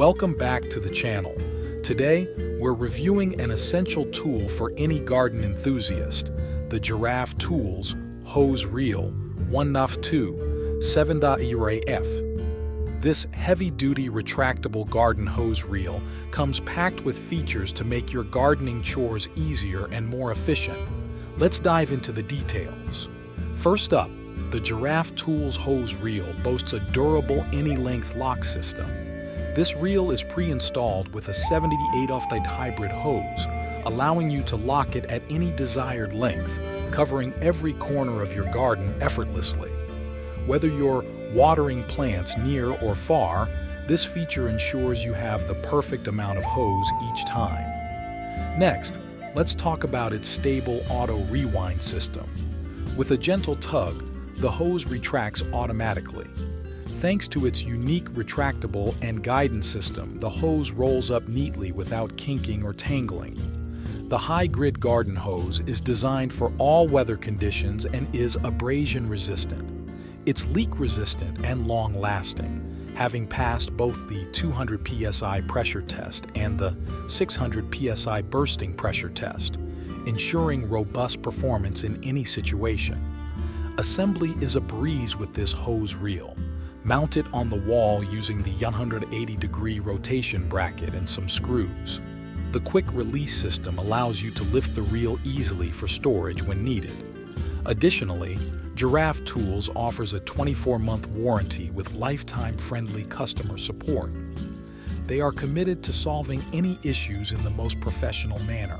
Welcome back to the channel. Today, we're reviewing an essential tool for any garden enthusiast, the Giraffe Tools Hose Reel 1F2 7.0F. This heavy-duty retractable garden hose reel comes packed with features to make your gardening chores easier and more efficient. Let's dive into the details. First up, the Giraffe Tools Hose Reel boasts a durable any-length lock system. This reel is pre-installed with a 78-off-type hybrid hose, allowing you to lock it at any desired length, covering every corner of your garden effortlessly. Whether you're watering plants near or far, this feature ensures you have the perfect amount of hose each time. Next, let's talk about its stable auto rewind system. With a gentle tug, the hose retracts automatically. Thanks to its unique retractable and guidance system, the hose rolls up neatly without kinking or tangling. The high-grid garden hose is designed for all weather conditions and is abrasion-resistant. It's leak-resistant and long-lasting, having passed both the 200 psi pressure test and the 600 psi bursting pressure test, ensuring robust performance in any situation. Assembly is a breeze with this hose reel. Mount it on the wall using the 180-degree rotation bracket and some screws. The quick release system allows you to lift the reel easily for storage when needed. Additionally, Giraffe Tools offers a 24-month warranty with lifetime-friendly customer support. They are committed to solving any issues in the most professional manner.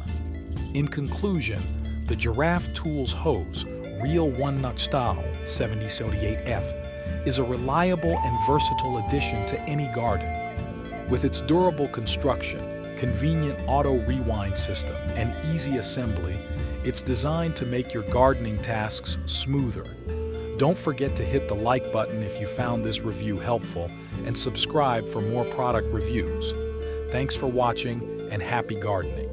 In conclusion, the Giraffe Tools Hose Reel 1F2 7.0F is a reliable and versatile addition to any garden. With its durable construction, convenient auto rewind system, and easy assembly, it's designed to make your gardening tasks smoother. Don't forget to hit the like button if you found this review helpful and subscribe for more product reviews. Thanks for watching and happy gardening.